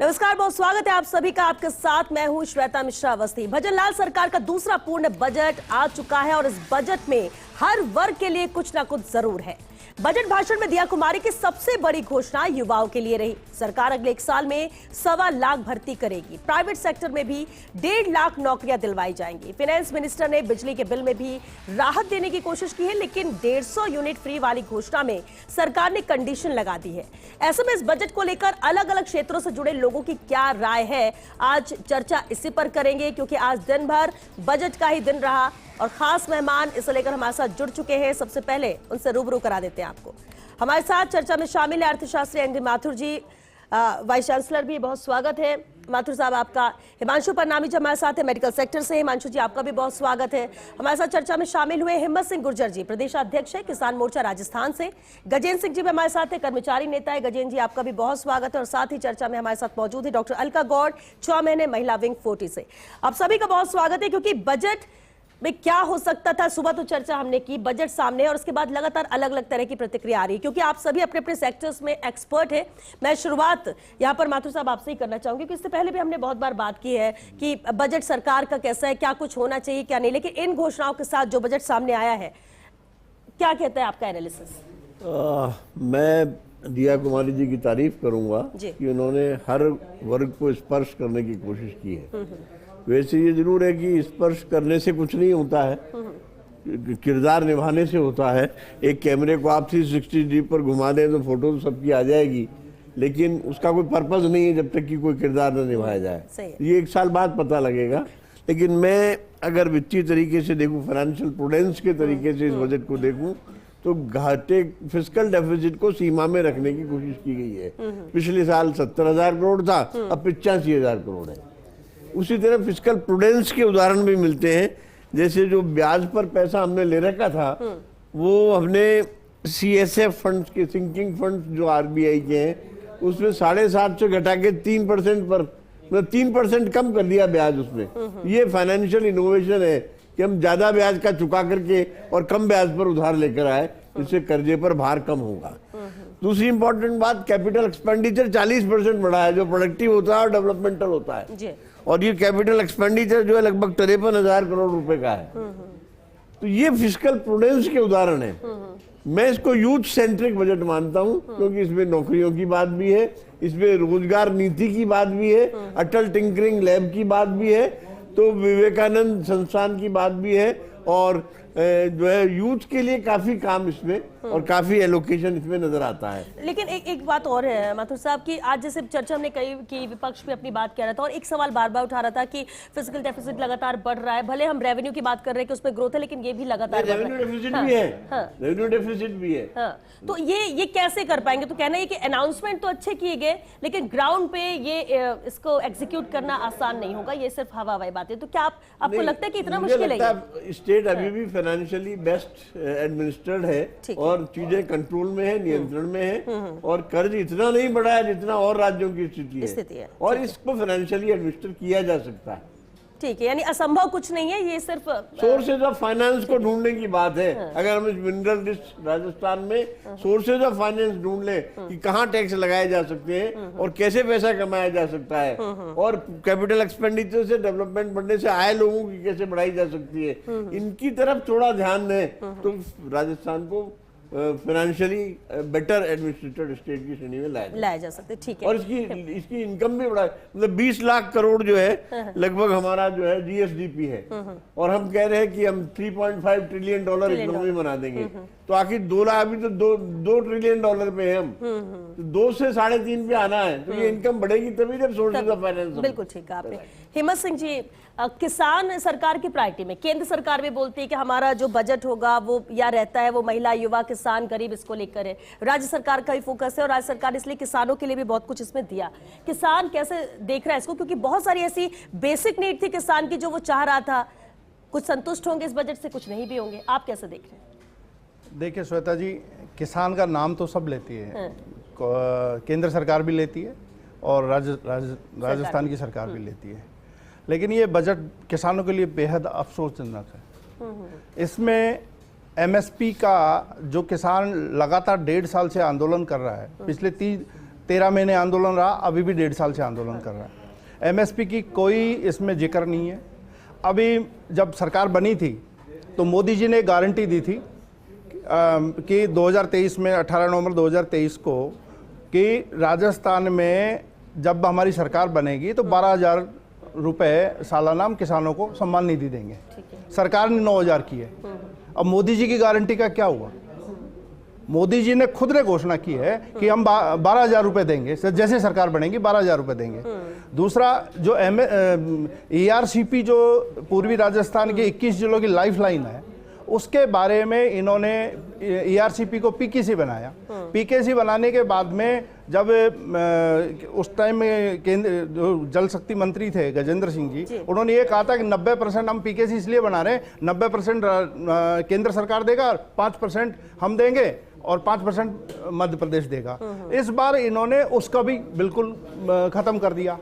नमस्कार, बहुत स्वागत है आप सभी का। आपके साथ मैं हूं श्वेता मिश्रा अवस्थी। भजनलाल सरकार का दूसरा पूर्ण बजट आ चुका है और इस बजट में हर वर्ग के लिए कुछ ना कुछ जरूर है। बजट भाषण में दिया कुमारी की सबसे बड़ी घोषणा युवाओं के लिए रही। सरकार अगले 1 साल में 1.25 लाख भर्ती करेगी। प्राइवेट सेक्टर में भी 1.5 लाख नौकरियां दिलवाई जाएंगी। फाइनेंस मिनिस्टर ने बिजली के बिल में भी राहत देने की कोशिश की है, लेकिन 150 यूनिट फ्री वाली घोषणा में सरकार ने कंडीशन लगा दी है। ऐसे में इस बजट को लेकर अलग अलग क्षेत्रों से जुड़े लोगों की क्या राय है, आज चर्चा इसी पर करेंगे, क्योंकि आज दिन भर बजट का ही दिन रहा और खास मेहमान इसे लेकर हमारे साथ जुड़ चुके हैं। सबसे पहले उनसे रूबरू करा देते हैं आपको। हमारे साथ चर्चा में शामिल है अर्थशास्त्री एनडी माथुर जी, वाइस चांसलर भी, बहुत स्वागत है माथुर साहब आपका। हिमांशु परनामी जी हमारे साथ है, मेडिकल सेक्टर से। हिमांशु जी आपका भी बहुत स्वागत है। हमारे साथ चर्चा में शामिल हुए हिम्मत सिंह गुर्जर जी, प्रदेश अध्यक्ष है किसान मोर्चा राजस्थान से। गजेंद्र सिंह जी भी हमारे साथ है, कर्मचारी नेता है। गजेंद्र जी आपका भी बहुत स्वागत है। और साथ ही चर्चा में हमारे साथ मौजूद है डॉक्टर अलका गौड़, 6 महीने महिला विंग 40 से। आप सभी का बहुत स्वागत है, क्योंकि बजट में क्या हो सकता था, सुबह तो चर्चा हमने की, बजट सामने और उसके बाद लगातार अलग अलग तरह की प्रतिक्रिया आ रही है, क्योंकि आप सभी अपने अपने सेक्टर्स में एक्सपर्ट हैं। मैं शुरुआत यहाँ पर माथुर साहब आपसे ही करना चाहूंगी, क्योंकि इससे पहले भी हमने बहुत बार बात की है कि बजट सरकार का कैसा है, क्या कुछ होना चाहिए क्या नहीं, लेकिन इन घोषणाओं के साथ जो बजट सामने आया है, क्या कहता है आपका एनालिसिस? मैं दिया कुमारी जी की तारीफ करूंगा कि उन्होंने हर वर्ग को स्पर्श करने की कोशिश की है। वैसे ये जरूर है कि स्पर्श करने से कुछ नहीं होता है, किरदार निभाने से होता है। एक कैमरे को आप 360 डिग्री पर घुमा दें तो फोटो तो सबकी आ जाएगी, लेकिन उसका कोई पर्पज नहीं है जब तक कि कोई किरदार न निभाया जाए। ये 1 साल बाद पता लगेगा। लेकिन मैं अगर वित्तीय तरीके से देखूं, फाइनेंशियल प्रूडेंस के तरीके से इस बजट को देखूं, तो घाटे फिस्कल डेफिसिट को सीमा में रखने की कोशिश की गई है। पिछले साल 70,000 करोड़ था, अब 85,000 करोड़ है। उसी तरह फिस्कल प्रूडेंस के उदाहरण भी मिलते हैं। जैसे जो ब्याज पर पैसा हमने ले रखा था, वो हमने CSF फंड्स के, सिंकिंग फंड्स जो RBI के हैं, उसमें 7.5 से घटा के 3% पर, मतलब 3% कम कर दिया ब्याज उसमें। ये फाइनेंशियल इनोवेशन है कि हम ज्यादा ब्याज का चुका करके और कम ब्याज पर उधार लेकर आए, इससे कर्जे पर भार कम होगा। दूसरी इंपॉर्टेंट बात, कैपिटल एक्सपेंडिचर 40% बढ़ा है, जो प्रोडक्टिव होता है और डेवलपमेंटल होता है। और ये कैपिटल एक्सपेंडिचर जो है लगभग 53,000 करोड़ रुपए का है। तो ये फिस्कल प्रूडेंस के उदाहरण है। मैं इसको यूथ सेंट्रिक बजट मानता हूं, क्योंकि इसमें नौकरियों की बात भी है, इसमें रोजगार नीति की बात भी है, अटल टिंकरिंग लैब की बात भी है, तो विवेकानंद संस्थान की बात भी है, और जो है यूथ के लिए काफी काम इसमें और काफी एलोकेशन इसमें नजर आता है। लेकिन एक बात और है माथुर साहब की, आज जैसे चर्चा हमने कही कि विपक्ष भी अपनी बात कह रहा था और एक सवाल बार बार उठा रहा था कि फिजिकल डेफिसिट लगातार बढ़ रहा है। भले हम रेवेन्यू की बात कर रहे हैं कि उसमें ग्रोथ है, लेकिन ये भी लगातार रेवेन्यू डेफिसिट भी है, रेवेन्यू डेफिसिट भी है। तो ये कैसे कर पाएंगे? तो कहना है कि अनाउंसमेंट तो अच्छे किए गए, लेकिन ग्राउंड पे ये इसको एग्जीक्यूट करना आसान नहीं होगा, ये सिर्फ हवा बातें। तो क्या आपको लगता है कि इतना मुश्किल है? स्टेट अभी भी फाइनेंशियली बेस्ट एडमिनिस्ट्रेड है और चीजें कंट्रोल में है, नियंत्रण में है, और कर्ज इतना नहीं बढ़ा है जितना और राज्यों की स्थिति है, और इसको फाइनेंशियली एडमिनिस्टर किया जा सकता है। ठीक है, यानी असंभव कुछ नहीं है, ये सिर्फ सोर्सेज ऑफ फाइनेंस को ढूंढने की बात है। अगर हम इस मिनरल डिस्ट्रिक्ट राजस्थान में सोर्सेज ऑफ फाइनेंस ढूंढ ले कि कहाँ टैक्स लगाए जा सकते हैं और कैसे पैसा कमाया जा सकता है, और कैपिटल एक्सपेंडिचर से डेवलपमेंट बढ़ने से आय लोगों की कैसे बढ़ाई जा सकती है, इनकी तरफ थोड़ा ध्यान दें तो राजस्थान को फाइनेंशियली बेटर एडमिनिस्ट्रेटेड स्टेट की श्रेणी में लाया जा सकता है। ठीक है, और इसकी इनकम भी बड़ा, मतलब 20 लाख करोड़ जो है लगभग हमारा जो है GSDP है, और हम कह रहे हैं कि हम $3.5 ट्रिलियन इकोनॉमी बना देंगे। तो आखिर 2 लाख, अभी तो 2 ट्रिलियन डॉलर पे है हम, तो 2 से 3.5 पे आना है। तो ये इनकम बढ़ेगी तभी जब सोर्सेज ऑफ फाइनेंस। बिल्कुल ठीक है आपने। हिम्मत सिंह जी, किसान सरकार की प्रायोरिटी में, केंद्र सरकार भी बोलती है कि हमारा जो बजट होगा वो या रहता है वो महिला, युवा, किसान, गरीब, इसको लेकर है। राज्य सरकार का भी फोकस है और राज्य सरकार ने इसलिए किसानों के लिए भी बहुत कुछ इसमें दिया। किसान कैसे देख रहा है इसको? क्योंकि बहुत सारी ऐसी बेसिक नीड थी किसान की जो वो चाह रहा था। कुछ संतुष्ट होंगे इस बजट से, कुछ नहीं भी होंगे। आप कैसे देख रहे हैं? देखिए श्वेता जी, किसान का नाम तो सब लेती है, केंद्र सरकार भी लेती है और राजस्थान की सरकार भी लेती है, लेकिन ये बजट किसानों के लिए बेहद अफसोसजनक है। इसमें MSP का जो किसान लगातार 1.5 साल से आंदोलन कर रहा है, पिछले 13 महीने आंदोलन रहा, अभी भी 1.5 साल से आंदोलन कर रहा है। एमएसपी की कोई इसमें जिक्र नहीं है। अभी जब सरकार बनी थी तो मोदी जी ने गारंटी दी थी कि 2023 में 18 नवंबर 2023 को कि राजस्थान में जब हमारी सरकार बनेगी तो 12,000 रुपए सालाना हम किसानों को सम्मान निधि देंगे। सरकार ने 9,000 की है। अब मोदी जी की गारंटी का क्या हुआ? मोदी जी ने खुद ने घोषणा की है कि हम 12,000 रुपए देंगे, जैसे सरकार बनेगी 12,000 रुपए देंगे। दूसरा, जो ERCP जो पूर्वी राजस्थान के 21 जिलों की लाइफलाइन है, उसके बारे में इन्होंने ERCP को PKC बनाया। PKC बनाने के बाद में जब उस टाइम में जो जल शक्ति मंत्री थे गजेंद्र सिंह जी, उन्होंने ये कहा था कि 90% हम PKC इसलिए बना रहे हैं, 90% केंद्र सरकार देगा, 5% हम देंगे और 5% मध्य प्रदेश देगा। इस बार इन्होंने उसका भी बिल्कुल खत्म कर दिया।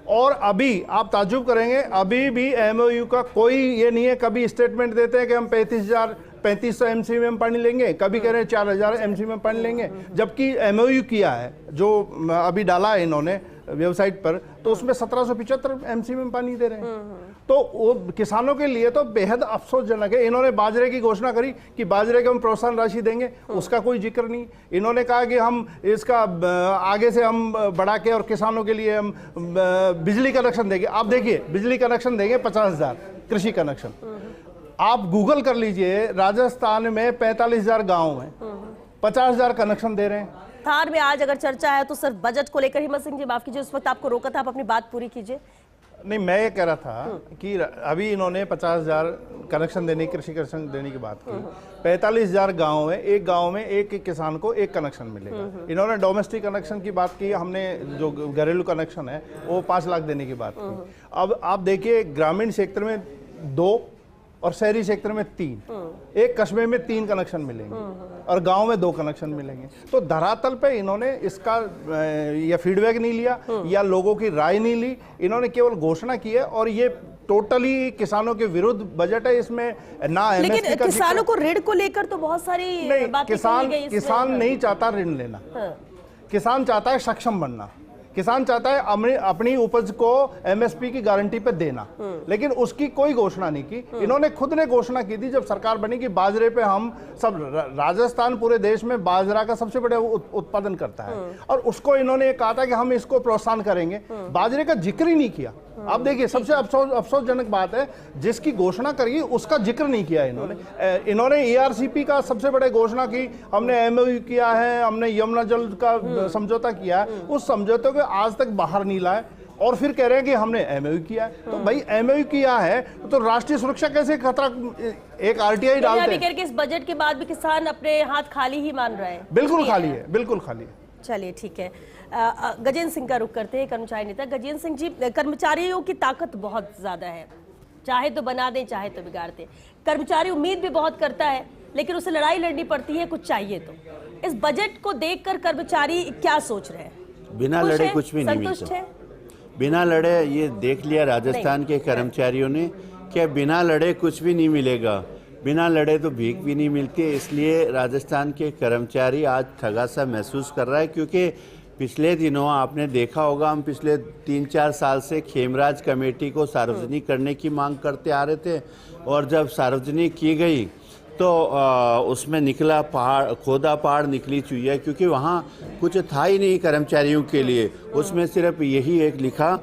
और अभी आप ताज्जुब करेंगे, अभी भी MOU का कोई ये नहीं है। कभी स्टेटमेंट देते हैं कि हम 3500 MCM पानी लेंगे, कभी कह रहे हैं 4,000 MCM पानी लेंगे, जबकि MOU किया है जो अभी डाला है इन्होंने वेबसाइट पर, तो उसमें 1775 MCM पानी दे रहे हैं। तो वो किसानों के लिए तो बेहद अफसोसजनक है। इन्होंने बाजरे की घोषणा करी कि बाजरे को हम प्रोत्साहन राशि देंगे, उसका कोई जिक्र नहीं। इन्होंने कहा कि हम इसका आगे से हम बढ़ा के और किसानों के लिए हम बिजली कनेक्शन देंगे। आप देखिए, बिजली कनेक्शन देंगे 50,000 कृषि कनेक्शन। आप गूगल कर लीजिए, राजस्थान में 45,000 गाँव में 50,000 कनेक्शन दे रहे हैं। थार में आज अगर चर्चा है तो सिर्फ बजट को लेकर। हिम्मत सिंह जी, माफ कीजिए, उस वक्त आपको रोका था, आप अपनी बात पूरी कीजिए। नहीं, मैं ये कह रहा था कि अभी इन्होंने 50,000 कनेक्शन देने, कृषि कनेक्शन देने की बात की। 45,000 गाँव है, एक गाँव में एक किसान को एक कनेक्शन मिलेगा। इन्होंने डोमेस्टिक कनेक्शन की बात की, हमने जो घरेलू कनेक्शन है वो 5 लाख देने की बात की। अब आप देखिए, ग्रामीण क्षेत्र में 2 और शहरी क्षेत्र में 3, एक कस्बे में 3 कनेक्शन मिलेंगे और गांव में 2 कनेक्शन मिलेंगे। तो धरातल पे इन्होंने इसका या फीडबैक नहीं लिया या लोगों की राय नहीं ली, इन्होंने केवल घोषणा की है। और ये टोटली किसानों के विरुद्ध बजट है। इसमें ना लेकिन किसानों को ऋण को लेकर तो बहुत सारी बातें कही गई। किसान नहीं चाहता ऋण लेना, किसान चाहता है सक्षम बनना। किसान चाहता है अपनी उपज को MSP की गारंटी पे देना, लेकिन उसकी कोई घोषणा नहीं की। इन्होंने खुद ने घोषणा की थी जब सरकार बनी कि बाजरे पे हम सब, राजस्थान पूरे देश में बाजरा का सबसे बड़ा उत्पादन करता है और उसको इन्होंने कहा था कि हम इसको प्रोत्साहन करेंगे। बाजरे का जिक्र ही नहीं किया। आप देखिए, सबसे अफसोसजनक बात है, जिसकी घोषणा करी उसका जिक्र नहीं किया इन्होंने। इन्होंने ERCP का सबसे बड़े घोषणा की, हमने MOU किया है, हमने यमुना जल का समझौता किया है, उस समझौते को आज तक बाहर नहीं लाए और फिर कह रहे हैं कि हमने MOU किया है। तो भाई MOU किया है तो राष्ट्रीय सुरक्षा कैसे खतरा, एक RTI डालते हैं। इस बजट के बाद भी किसान अपने हाथ खाली ही मान रहे हैं। बिल्कुल खाली है, बिल्कुल खाली है। चलिए, ठीक है। गजेंद्र सिंह का रुख करते हैं, कर्मचारी नेता। गजेंद्र सिंह जी, कर्मचारियों की ताकत बहुत ज्यादा है, चाहे तो बना दें चाहे तो बिगाड़ दें। कर्मचारी उम्मीद भी बहुत करता है, लेकिन उसे लड़ाई लड़नी पड़ती है कुछ चाहिए तो। इस बजट को देखकर कर्मचारी क्या सोच रहे हैं? बिना लड़े कुछ भी नहीं मिलता। बिना लड़े, ये देख लिया राजस्थान के कर्मचारियों ने, क्या बिना लड़े कुछ भी नहीं मिलेगा। बिना लड़े तो भीख भी नहीं मिलती। इसलिए राजस्थान के कर्मचारी आज ठगा सा महसूस कर रहा है, क्योंकि पिछले दिनों आपने देखा होगा, हम पिछले 3-4 साल से खेमराज कमेटी को सार्वजनिक करने की मांग करते आ रहे थे और जब सार्वजनिक की गई तो उसमें निकला पहाड़, खोदा पहाड़ निकली चुहिया, क्योंकि वहाँ कुछ था ही नहीं कर्मचारियों के लिए। उसमें सिर्फ यही एक लिखा,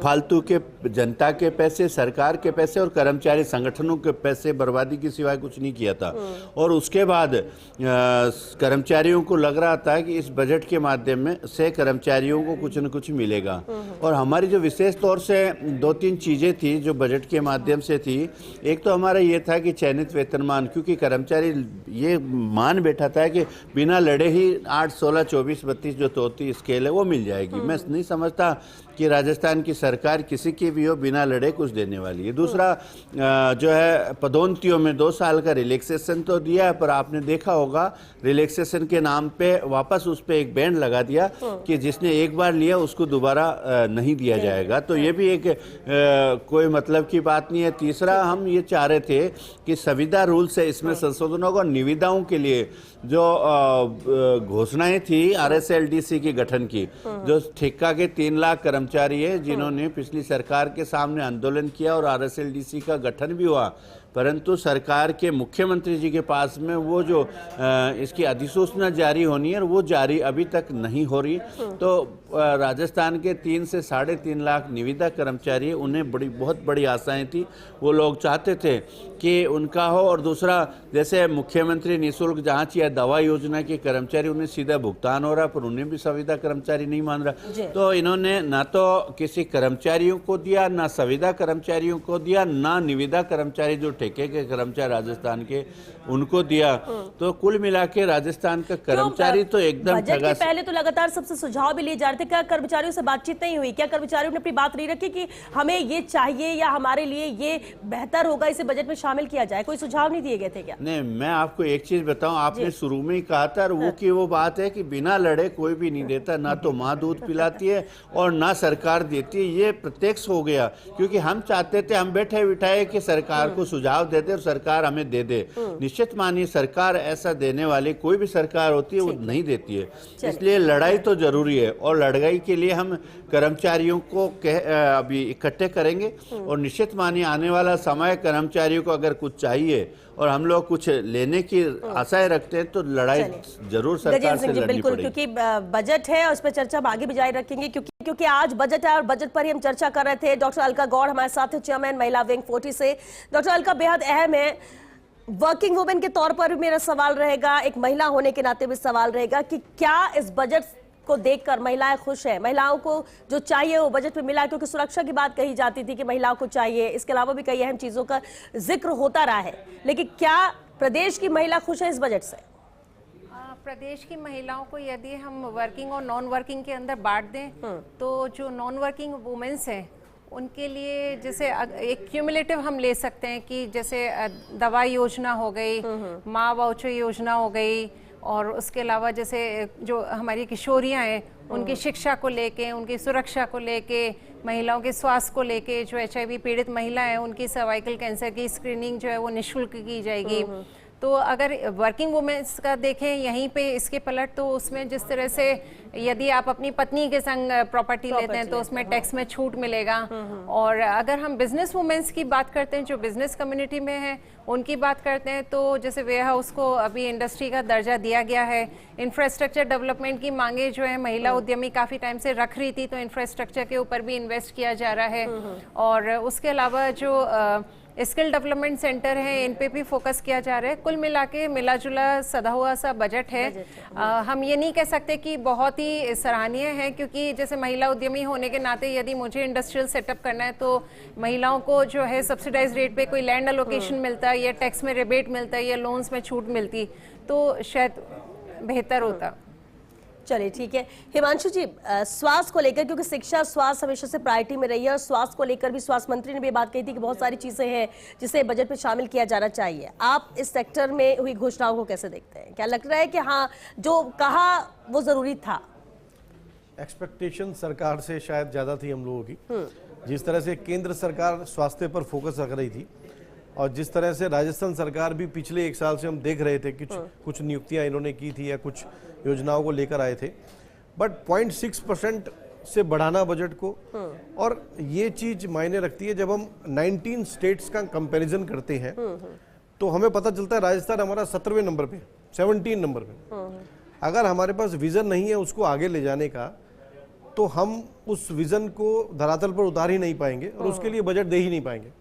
फालतू के जनता के पैसे, सरकार के पैसे और कर्मचारी संगठनों के पैसे बर्बादी के सिवाय कुछ नहीं किया था। और उसके बाद कर्मचारियों को लग रहा था कि इस बजट के माध्यम से कर्मचारियों को कुछ न कुछ मिलेगा। और हमारी जो विशेष तौर से 2-3 चीज़ें थी जो बजट के माध्यम से थी। एक तो हमारा ये था कि चयनित वेतनमान, क्योंकि कर्मचारी ये मान बैठा था कि बिना लड़े ही 8, 16, 24, 32 जो तोती स्केल है वो मिल जाएगी। मैं नहीं समझता कि राजस्थान की सरकार किसी की भी हो बिना लड़े कुछ देने वाली है। दूसरा जो है, पदोन्नतियों में 2 साल का रिलैक्सेशन तो दिया है, पर आपने देखा होगा रिलैक्सेशन के नाम पे वापस उस पर एक बैंड लगा दिया कि जिसने एक बार लिया उसको दोबारा नहीं दिया जाएगा। तो ये भी एक कोई मतलब की बात नहीं है। तीसरा, हम ये चाह रहे थे कि संविदा रूल्स है इसमें उसमें संशोधनों और निविदाओं के लिए जो घोषणाएं थी RSLDC के गठन की, जो ठेका के 3 लाख कर्मचारी है जिन्होंने पिछली सरकार के सामने आंदोलन किया और RSLDC का गठन भी हुआ, परंतु सरकार के मुख्यमंत्री जी के पास में वो जो इसकी अधिसूचना जारी होनी है वो जारी अभी तक नहीं हो रही। तो राजस्थान के 3 से 3.5 लाख निविदा कर्मचारी, उन्हें बहुत बड़ी आशाएं थी, वो लोग चाहते थे कि उनका हो। और दूसरा, जैसे मुख्यमंत्री निःशुल्क जांच या दवा योजना के कर्मचारी, उन्हें सीधा भुगतान हो रहा, पर उन्हें भी संविदा कर्मचारी नहीं मान रहा। तो इन्होंने ना तो किसी कर्मचारियों को दिया, ना संविदा कर्मचारियों को दिया, ना निविदा कर्मचारी जो ठेके के कर्मचारी राजस्थान के उनको दिया। तो कुल मिला के राजस्थान का कर्मचारी तो एकदम ठगा। पहले तो लगातार सबसे सुझाव भी लिए जा रहे थे, क्या कर्मचारियों से बातचीत नहीं हुई? क्या कर्मचारियों ने अपनी बात नहीं रखी कि हमें ये चाहिए या हमारे लिए ये बेहतर होगा, इसे बजट में शामिल किया जाए? कोई सुझाव नहीं दिए गए थे क्या? नहीं, मैं आपको एक चीज बताऊं, आपने शुरू में ही कहा था वो बात है कि बिना लड़े कोई भी नहीं देता, ना तो माँ दूध पिलाती है और ना सरकार देती है। ये प्रत्यक्ष हो गया, क्योंकि हम चाहते थे हम बैठे बिठाए कि सरकार को सुझाव दे दे और सरकार हमें दे दे। निश्चित मानिए सरकार ऐसा देने वाली कोई भी सरकार होती है वो नहीं देती है, इसलिए लड़ाई तो जरूरी है। और लड़ाई के लिए हम कर्मचारियों को अभी इकट्ठे करेंगे और निश्चित मानिए आने वाला समय कर्मचारियों को अगर कुछ चाहिए और हम लोग कुछ लेने की आशाएं रखते हैं तो लड़ाई जरूर सरकार से लड़नी बिल्कुल, पड़ेगी। क्योंकि बजट है और उस पर चर्चा हम आगे भी जारी रखेंगे, क्योंकि आज बजट है और बजट पर ही हम चर्चा कर रहे थे। डॉक्टर अलका गौड़ हमारे साथ है, चेयरमैन महिला विंग 40 से। डॉक्टर अलका, बेहद अहम है, वर्किंग वुमेन के तौर पर भी मेरा सवाल रहेगा, एक महिला होने के नाते भी सवाल रहेगा कि क्या इस बजट को देखकर महिलाएं खुश हैं? महिलाओं को जो चाहिए वो बजट में मिला, क्योंकि सुरक्षा की बात कही जाती थी कि महिलाओं को चाहिए, इसके अलावा भी कई अहम चीजों का जिक्र होता रहा है, लेकिन क्या प्रदेश की महिला खुश है इस बजट से? प्रदेश की महिलाओं को यदि हम वर्किंग और नॉन वर्किंग के अंदर बांट दें तो जो नॉन वर्किंग वुमेन्स हैं उनके लिए जैसे एक क्यूमुलेटिव हम ले सकते हैं कि जैसे दवा योजना हो गई, माँ वाउचर योजना हो गई, और उसके अलावा जैसे जो हमारी किशोरियाँ हैं उनकी शिक्षा को लेके, उनकी सुरक्षा को लेके, महिलाओं के स्वास्थ्य को लेके, जो HIV पीड़ित महिला हैं उनकी सर्वाइकल कैंसर की स्क्रीनिंग जो है वो निःशुल्क की जाएगी। तो अगर वर्किंग वुमेन्स का देखें यहीं पे इसके पलट, तो उसमें जिस तरह से यदि आप अपनी पत्नी के संग प्रॉपर्टी लेते हैं तो उसमें टैक्स में छूट मिलेगा। और अगर हम बिजनेस वुमेन्स की बात करते हैं जो बिजनेस कम्युनिटी में है उनकी बात करते हैं, तो जैसे वेयर हाउस को अभी इंडस्ट्री का दर्जा दिया गया है। इंफ्रास्ट्रक्चर डेवलपमेंट की मांगे जो है महिला उद्यमी काफ़ी टाइम से रख रही थी, तो इंफ्रास्ट्रक्चर के ऊपर भी इन्वेस्ट किया जा रहा है। और उसके अलावा जो स्किल डेवलपमेंट सेंटर है इन पे भी फोकस किया जा रहा है। कुल मिला के मिला जुला सधा हुआ सा बजट है। हम ये नहीं कह सकते कि बहुत ही सराहनीय है, क्योंकि जैसे महिला उद्यमी होने के नाते यदि मुझे इंडस्ट्रियल सेटअप करना है तो महिलाओं को जो है सब्सिडाइज रेट पे कोई लैंड अलोकेशन मिलता है या टैक्स में रिबेट मिलता है या लोन्स में छूट मिलती तो शायद बेहतर होता। चलिए ठीक है। हिमांशु जी, स्वास्थ्य को लेकर, क्योंकि शिक्षा स्वास्थ्य हमेशा से प्रायोरिटी में रही है और स्वास्थ्य को लेकर भी स्वास्थ्य मंत्री ने भी बात कही थी कि बहुत सारी चीजें हैं जिसे बजट में शामिल किया जाना चाहिए। आप इस सेक्टर में हुई घोषणाओं को कैसे देखते हैं? क्या लग रहा है कि हाँ जो कहा वो जरूरी था? एक्सपेक्टेशन सरकार से शायद ज्यादा थी हम लोगों की। जिस तरह से केंद्र सरकार स्वास्थ्य पर फोकस रख रही थी और जिस तरह से राजस्थान सरकार भी पिछले 1 साल से हम देख रहे थे कि कुछ नियुक्तियां इन्होंने की थी या कुछ योजनाओं को लेकर आए थे, बट 0.6% से बढ़ाना बजट को, और ये चीज मायने रखती है जब हम 19 स्टेट्स का कंपैरिजन करते हैं तो हमें पता चलता है राजस्थान हमारा 17वें नंबर पे, 17 नंबर पे। अगर हमारे पास विजन नहीं है उसको आगे ले जाने का तो हम उस विजन को धरातल पर उतार ही नहीं पाएंगे और उसके लिए बजट दे ही नहीं पाएंगे।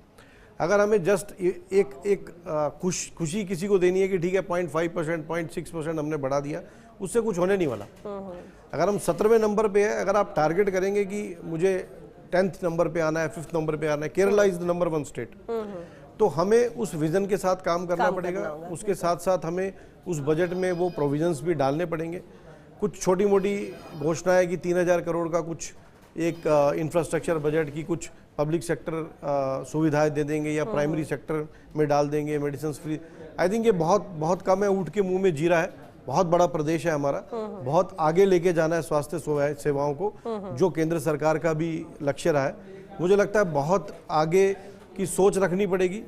अगर हमें जस्ट एक खुशी किसी को देनी है कि ठीक है 0.5%, 0.6% हमने बढ़ा दिया, उससे कुछ होने नहीं वाला। अगर हम 17वें नंबर पे है, अगर आप टारगेट करेंगे कि मुझे 10th नंबर पे आना है, 5th नंबर पे आना है, Kerala is the number 1 state, तो हमें उस विजन के साथ काम करना पड़ेगा। उसके साथ साथ हमें उस बजट में वो प्रोविजंस भी डालने पड़ेंगे। कुछ छोटी मोटी घोषणाएं कि 3000 करोड़ का कुछ एक इंफ्रास्ट्रक्चर बजट की कुछ पब्लिक सेक्टर सुविधाएं दे देंगे या प्राइमरी सेक्टर में डाल देंगे, मेडिसिन फ्री। आई थिंक ये बहुत कम है, ऊँट के मुंह में जीरा है। बहुत बड़ा प्रदेश है हमारा, बहुत आगे लेके जाना है स्वास्थ्य सेवाओं को, जो केंद्र सरकार का भी लक्ष्य रहा है। मुझे लगता है बहुत आगे की सोच रखनी पड़ेगी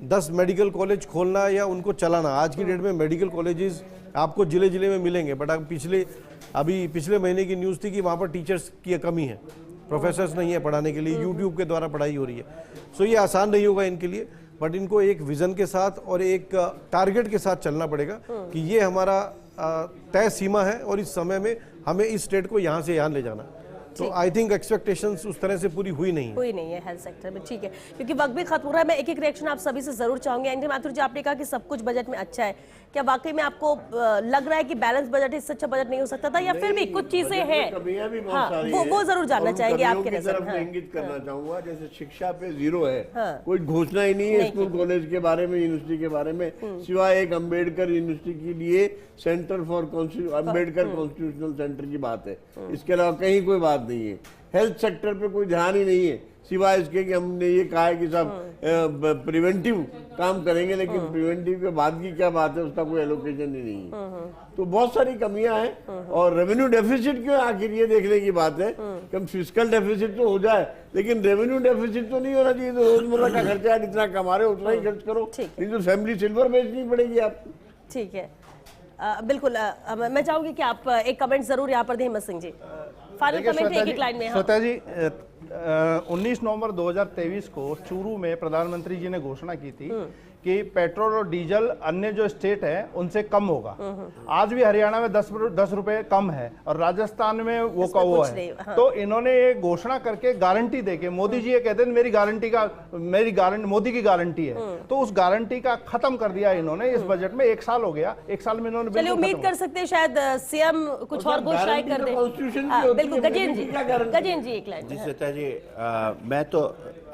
10 मेडिकल कॉलेज खोलना या उनको चलाना, आज की डेट में मेडिकल कॉलेजेस आपको जिले जिले में मिलेंगे, बट आप पिछले महीने की न्यूज़ थी कि वहाँ पर टीचर्स की कमी है, प्रोफेसर्स नहीं है पढ़ाने के लिए, यूट्यूब के द्वारा पढ़ाई हो रही है। सो ये आसान नहीं होगा इनके लिए, बट इनको एक विज़न के साथ और एक टारगेट के साथ चलना पड़ेगा कि ये हमारा तय सीमा है और इस समय में हमें इस स्टेट को यहाँ से यहाँ ले जाना। तो आई थिंक एक्सपेक्टेशंस उस तरह से पूरी हुई नहीं है हेल्थ सेक्टर में। ठीक है, क्योंकि वक्त भी खत्म हो रहा है, मैं एक एक रिएक्शन आप सभी से जरूर चाहूंगी। एंड्रयू माथुर जी, आपने कहा कि सब कुछ बजट में अच्छा है, क्या वाकई में आपको लग रहा है कि बैलेंस बजट इससे अच्छा बजट नहीं हो सकता था, या फिर भी कुछ चीजें हैं? वो जरूर जानना चाहेंगे आपके नजर में। इंगित करना चाहूंगा, जैसे शिक्षा पे 0 है, कोई घोषणा ही नहीं है स्कूल कॉलेज के बारे में, यूनिवर्सिटी के बारे में, सिवाय एक अम्बेडकर यूनिवर्सिटी के लिए centre for Ambedkar constitutional centre की बात है, इसके अलावा कहीं कोई बात नहीं है। हेल्थ सेक्टर पे कोई ध्यान ही नहीं है, सिवाय इसके कि हमने ये कहा है कि सब प्रिवेंटिव काम करेंगे, लेकिन प्रिवेंटिव के बाद की क्या बात है उसका कोई एलोकेशन ही नहीं है। तो बहुत सारी कमियां हैं। और रेवेन्यू डेफिसिट क्यों, आखिर ये देखने की बात है कि हम फिस्कल डेफिसिट तो हो जाए, लेकिन रेवेन्यू डेफिसिट तो नहीं होना चाहिए। तो रोजमर्रा का खर्चा है, जितना कमा रहे हो उतना ही खर्च करो, नहीं तो फैमिली सिल्वर बेचनी पड़ेगी आपको। ठीक है, बिल्कुल। मैं चाहूंगी कि आप एक कमेंट जरूर यहाँ पर दें, हिम्मत सिंह जी। फाइनल कमेंट है एक लाइन में। श्वेता जी, 19 नवंबर 2023 को चूरू में प्रधानमंत्री जी ने घोषणा की थी कि पेट्रोल और डीजल अन्य जो स्टेट है उनसे कम होगा। आज भी हरियाणा में 10 रुपए कम है और राजस्थान में वो का वो है। तो इन्होंने ये घोषणा करके गारंटी देके, मोदी जी ये कहते हैं मेरी गारंटी मोदी की गारंटी है, तो उस गारंटी का खत्म कर दिया इन्होंने इस बजट में। 1 साल हो गया, 1 साल में इन्होंने चलिए उम्मीद कर सकते हैं शायद सीएम कुछ और घोषणाएं कर दे। बिल्कुल, गजेंद्र जी एक लाइन। जी श्वेता जी, मैं तो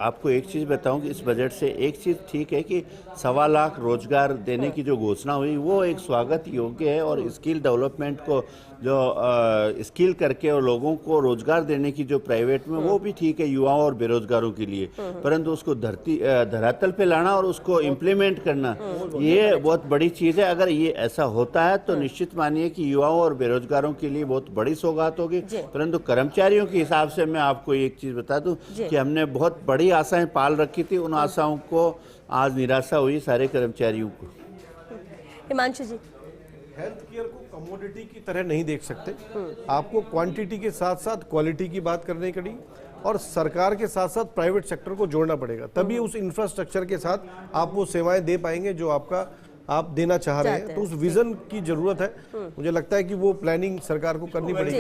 आपको एक चीज़ बताऊं कि इस बजट से एक चीज़ ठीक है कि 1.25 लाख रोजगार देने की जो घोषणा हुई वो एक स्वागत योग्य है, और स्किल डेवलपमेंट को जो स्किल करके और लोगों को रोजगार देने की जो प्राइवेट में, वो भी ठीक है युवाओं और बेरोजगारों के लिए, परंतु उसको धरातल पे लाना और उसको इम्प्लीमेंट करना ये बहुत बड़ी चीज़ है। अगर ये ऐसा होता है तो निश्चित मानिए कि युवाओं और बेरोजगारों के लिए बहुत बड़ी सौगात होगी। परंतु कर्मचारियों के हिसाब से मैं आपको एक चीज़ बता दूं कि हमने बहुत बड़ी आशाएं पाल रखी थी, उन आशाओं को आज निराशा हुई सारे कर्मचारियों को। हिमांशु जी, हेल्थ केयर को कमोडिटी की तरह नहीं देख सकते, आपको क्वांटिटी के साथ साथ क्वालिटी की बात करनी पड़ेगी, और सरकार के साथ साथ प्राइवेट सेक्टर को जोड़ना पड़ेगा, तभी उस इंफ्रास्ट्रक्चर के साथ आप वो सेवाएं दे पाएंगे जो आप देना चाह रहे हैं। तो उस विजन की जरूरत है, मुझे लगता है कि वो प्लानिंग सरकार को करनी पड़ेगी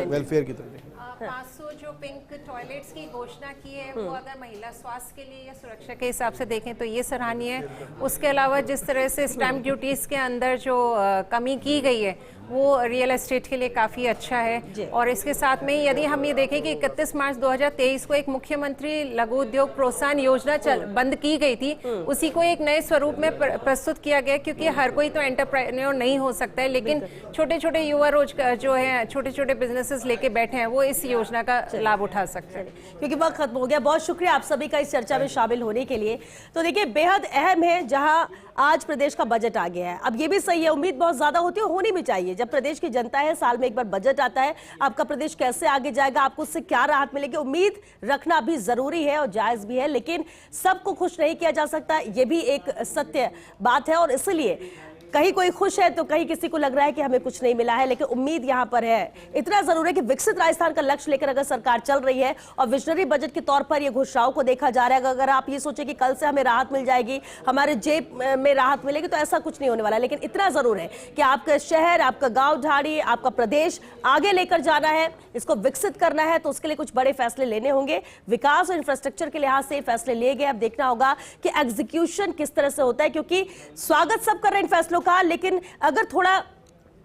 वेलफेयर की तरफ। 500 जो पिंक टॉयलेट्स की घोषणा की है वो अगर महिला स्वास्थ्य के लिए या सुरक्षा के हिसाब से देखें तो ये सराहनीय है। उसके अलावा जिस तरह से स्टैम्प ड्यूटीज के अंदर जो कमी की गई है वो रियल एस्टेट के लिए काफ़ी अच्छा है। और इसके साथ में यदि हम ये देखें कि 31 मार्च 2023 को एक मुख्यमंत्री लघु उद्योग प्रोत्साहन योजना बंद की गई थी, उसी को एक नए स्वरूप में प्रस्तुत किया गया, क्योंकि हर कोई तो एंटरप्रेन्योर नहीं हो सकता है, लेकिन छोटे छोटे युवा रोजगार जो है, छोटे छोटे बिजनेसेस लेके बैठे हैं, वो इस योजना का लाभ उठा सकते हैं। क्योंकि वक्त खत्म हो गया, बहुत शुक्रिया आप सभी का इस चर्चा में शामिल होने के लिए। तो देखिए, बेहद अहम है जहां आज प्रदेश का बजट आ गया है। अब ये भी सही है, उम्मीद बहुत ज्यादा होती है, होनी भी चाहिए। जब प्रदेश की जनता है, साल में एक बार बजट आता है, आपका प्रदेश कैसे आगे जाएगा, आपको उससे क्या राहत मिलेगी, उम्मीद रखना भी जरूरी है और जायज भी है। लेकिन सबको खुश नहीं किया जा सकता, ये भी एक सत्य बात है। और इसलिए कहीं कोई खुश है तो कहीं किसी को लग रहा है कि हमें कुछ नहीं मिला है, लेकिन उम्मीद यहां पर है। इतना जरूर है कि विकसित राजस्थान का लक्ष्य लेकर अगर सरकार चल रही है और विजनरी बजट के तौर पर ये घोषणाओं को देखा जा रहा है, अगर आप ये सोचे कि कल से हमें राहत मिल जाएगी, हमारे जेब में राहत मिलेगी, तो ऐसा कुछ नहीं होने वाला। लेकिन इतना जरूर है कि आपका शहर, आपका गांव झाड़ी, आपका प्रदेश आगे लेकर जाना है, इसको विकसित करना है, तो उसके लिए कुछ बड़े फैसले लेने होंगे। विकास और इंफ्रास्ट्रक्चर के लिहाज से फैसले लिए गए, अब देखना होगा कि एग्जीक्यूशन किस तरह से होता है, क्योंकि स्वागत सब कर रहे हैं इन फैसलों का, लेकिन अगर थोड़ा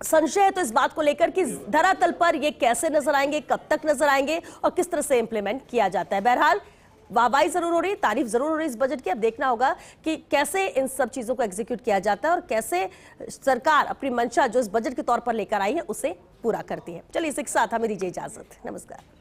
संशय है तो इस बात को लेकर कि धरातल पर ये कैसे नजर आएंगे, कब तक नजर आएंगे और किस तरह से इंप्लीमेंट किया जाता है। बहरहाल वाहवाही जरूर हो रही, तारीफ जरूर हो रही इस बजट की। अब देखना होगा कि कैसे इन सब चीजों को एग्जीक्यूट किया जाता है और कैसे सरकार अपनी मंशा जो इस बजट के तौर पर लेकर आई है उसे पूरा करती है। चलिए, इसी के साथ हमें दीजिए इजाजत। नमस्कार।